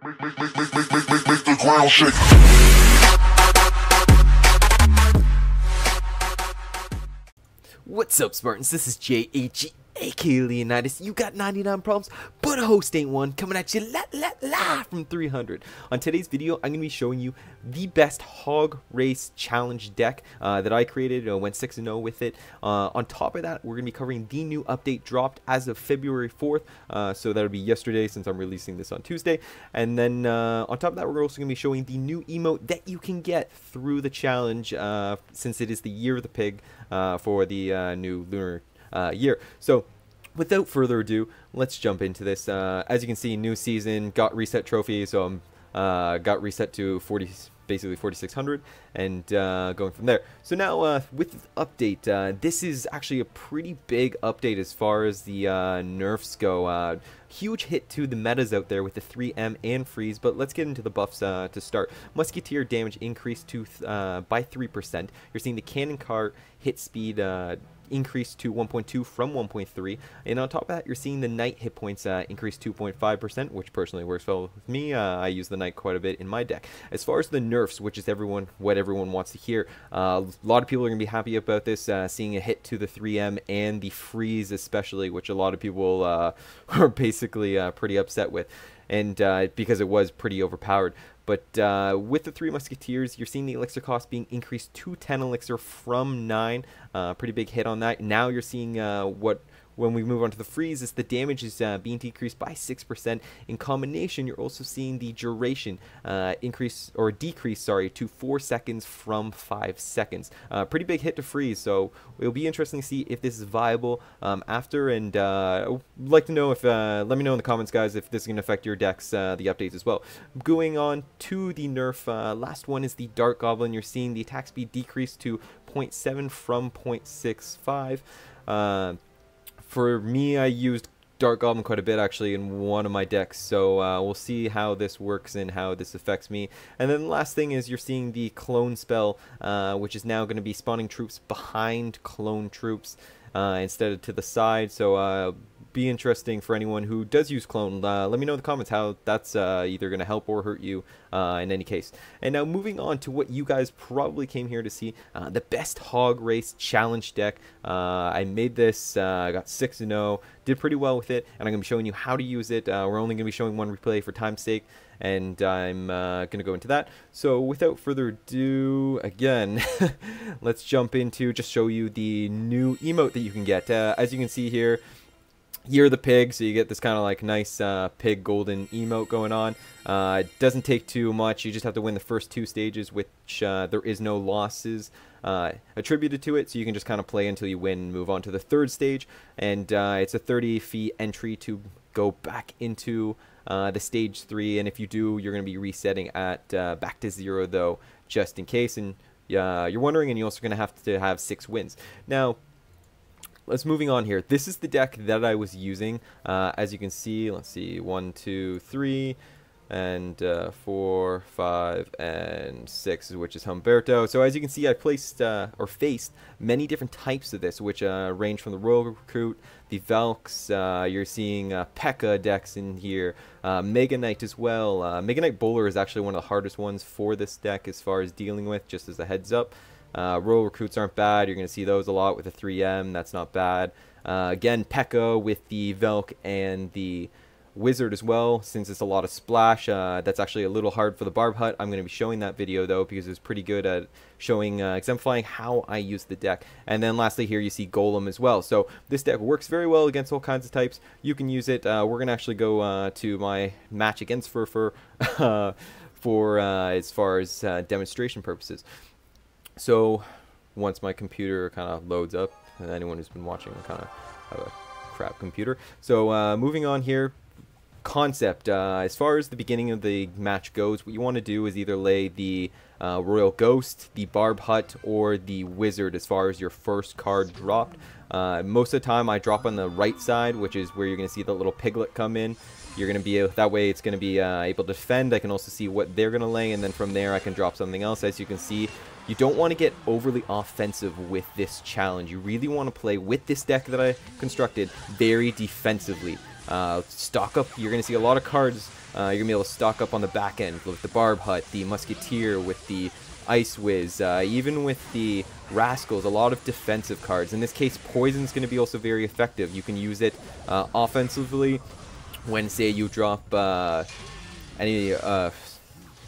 Make the ground shake. What's up, Spartans? This is JHG, aka Leonidas. You got 99 problems, but a host ain't one. Coming at you live from 300. On today's video, I'm going to be showing you the best hog race challenge deck that I created. Went 6-0 with it. On top of that, we're going to be covering the new update dropped as of February 4th. So that'll be yesterday since I'm releasing this on Tuesday. And then on top of that, we're also going to be showing the new emote that you can get through the challenge since it is the year of the pig for the new lunar year. So without further ado, let's jump into this. As you can see, new season, got reset trophy, so got reset to basically 4600, and going from there. So now with the update, this is actually a pretty big update as far as the nerfs go. Huge hit to the metas out there with the 3M and freeze, but let's get into the buffs to start. Musketeer damage increased to by 3%. You're seeing the cannon cart hit speed increased to 1.2 from 1.3, and on top of that, you're seeing the knight hit points increase 2.5%, which personally works well with me. I use the knight quite a bit in my deck. As far as the nerfs, which is what everyone wants to hear, a lot of people are going to be happy about this, seeing a hit to the 3M and the freeze especially, which a lot of people are basically pretty upset with, and because it was pretty overpowered. But with the 3 Musketeers, you're seeing the elixir cost being increased to 10 elixir from 9. Pretty big hit on that. Now you're seeing when we move on to the freeze, is the damage is being decreased by 6%. In combination, you're also seeing the duration decrease, to 4 seconds from 5 seconds. Pretty big hit to freeze, so it'll be interesting to see if this is viable after. And I'd like to know if let me know in the comments, guys, if this is going to affect your decks, the updates as well. Going on to the nerf, last one is the Dart Goblin. You're seeing the attack speed decrease to 0.7 from 0.65. For me, I used Dart Goblin quite a bit actually in one of my decks, so we'll see how this works and how this affects me. And then the last thing is you're seeing the clone spell, which is now going to be spawning troops behind clone troops instead of to the side. So be interesting for anyone who does use clone. Let me know in the comments how that's either going to help or hurt you in any case. And now moving on to what you guys probably came here to see, the best hog race challenge deck. I made this, I got 6-0, did pretty well with it, and I'm going to be showing you how to use it. We're only going to be showing one replay for time's sake, and I'm going to go into that. So without further ado, again, let's jump into just show you the new emote that you can get. As you can see here, Year of the Pig, so you get this kind of like nice pig golden emote going on. It doesn't take too much. You just have to win the first 2 stages, which there is no losses attributed to it, so you can just kind of play until you win and move on to the 3rd stage. And it's a 30-fee entry to go back into the stage 3, and if you do, you're going to be resetting at back to 0 though, just in case. And you're wondering, and you're also going to have 6 wins. Now, let's moving on here. This is the deck that I was using. As you can see, let's see, 1, 2, 3, and 4, 5, and 6, which is Humberto. So as you can see, I placed or faced many different types of this, which range from the Royal Recruit, the Valks. You're seeing P.E.K.K.A. decks in here, Mega Knight as well. Mega Knight Bowler is actually one of the hardest ones for this deck as far as dealing with, just as a heads up. Royal Recruits aren't bad. You're going to see those a lot with the 3M. That's not bad. Again, P.E.K.K.A. with the Velk and the Wizard as well, since it's a lot of splash. That's actually a little hard for the Barb Hut. I'm going to be showing that video though, because it's pretty good at showing, exemplifying how I use the deck. And then lastly here you see Golem as well. So this deck works very well against all kinds of types. You can use it. We're going to actually go to my match against Furfur for as far as demonstration purposes. So once my computer kind of loads up, and anyone who's been watching will kind of have a crap computer. So moving on here, concept. As far as the beginning of the match goes, what you want to do is either lay the Royal Ghost, the Barb Hut, or the Wizard as far as your first card dropped. Most of the time I drop on the right side, which is where you're going to see the little piglet come in. You're going to be that way it's going to be able to defend. I can also see what they're going to lay, and then from there I can drop something else. As you can see, you don't want to get overly offensive with this challenge. You really want to play with this deck that I constructed very defensively. Stock up. You're going to see a lot of cards. You're going to be able to stock up on the back end with the Barb Hut, the Musketeer, with the Ice Whiz, even with the Rascals, a lot of defensive cards. In this case, Poison's going to be also very effective. You can use it offensively when, say, you drop the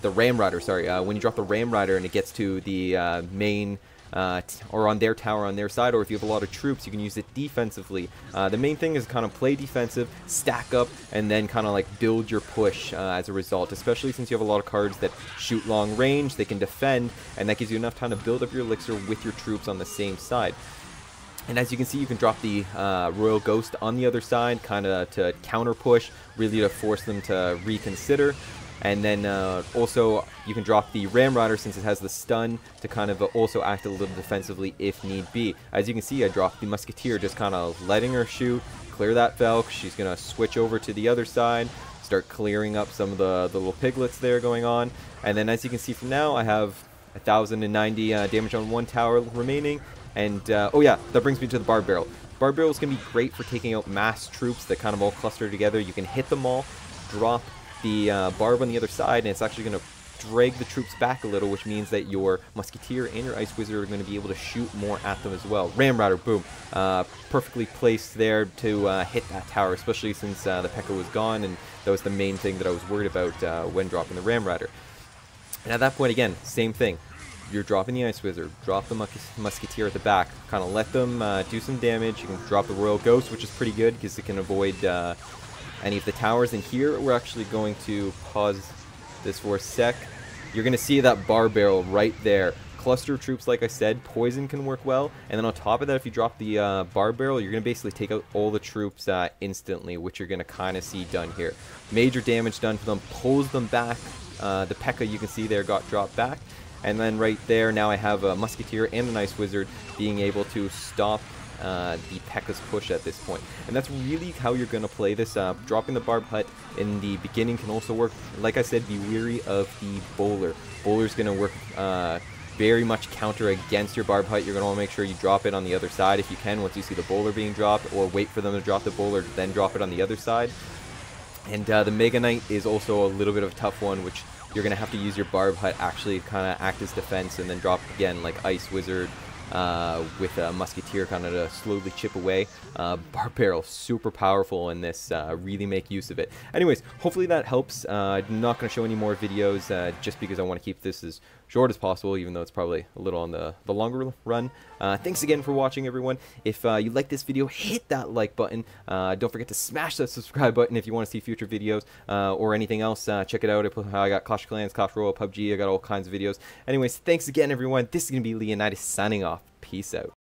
Ram Rider, sorry, when you drop the Ram Rider and it gets to the main or on their tower on their side, or if you have a lot of troops, you can use it defensively. The main thing is kind of play defensive, stack up, and then kind of like build your push as a result, especially since you have a lot of cards that shoot long range, they can defend, and that gives you enough time to build up your elixir with your troops on the same side. And as you can see, you can drop the Royal Ghost on the other side, kind of to counter push, really to force them to reconsider. And then also you can drop the Ram Rider since it has the stun to kind of also act a little defensively if need be. As you can see, I dropped the Musketeer, just kind of letting her shoot, clear that Velk. She's going to switch over to the other side, start clearing up some of the little piglets there going on. And then as you can see from now, I have 1,090 damage on one tower remaining. And oh yeah, that brings me to the Barb Barrel. Barb Barrel is going to be great for taking out mass troops that kind of all cluster together. You can hit them all, drop the Barb on the other side, and it's actually going to drag the troops back a little, which means that your Musketeer and your Ice Wizard are going to be able to shoot more at them as well. Ram Rider, boom. Perfectly placed there to hit that tower, especially since the P.E.K.K.A. was gone, and that was the main thing that I was worried about when dropping the Ram Rider. And at that point, again, same thing. You're dropping the Ice Wizard, drop the Musketeer at the back, kind of let them do some damage. You can drop the Royal Ghost, which is pretty good because it can avoid any of the towers. And here we're actually going to pause this for a sec. You're going to see that Barb Barrel right there. Cluster of troops, like I said, Poison can work well. And then on top of that, if you drop the Barb Barrel, you're going to basically take out all the troops instantly, which you're going to kind of see done here. Major damage done for them, pulls them back. The P.E.K.K.A. you can see there got dropped back. And then right there, now I have a Musketeer and an Ice Wizard being able to stop the P.E.K.K.A.'s push at this point. And that's really how you're going to play this. Dropping the Barb Hut in the beginning can also work. Like I said, be weary of the Bowler. Bowler's going to work very much counter against your Barb Hut. You're going to want to make sure you drop it on the other side if you can once you see the Bowler being dropped, or wait for them to drop the Bowler, then drop it on the other side. And the Mega Knight is also a little bit of a tough one, which you're going to have to use your Barb Hut actually kind of act as defense, and then drop again like Ice Wizard with a Musketeer kind of to slowly chip away. Barb Barrel, super powerful in this, really make use of it. Anyways, hopefully that helps. I'm not going to show any more videos just because I want to keep this as short as possible, even though it's probably a little on the longer run. Thanks again for watching, everyone. If you like this video, hit that like button. Don't forget to smash that subscribe button if you want to see future videos or anything else. Check it out. I got Clash of Clans, Clash Royale, PUBG. I got all kinds of videos. Anyways, thanks again, everyone. This is going to be Leonidas signing off. Peace out.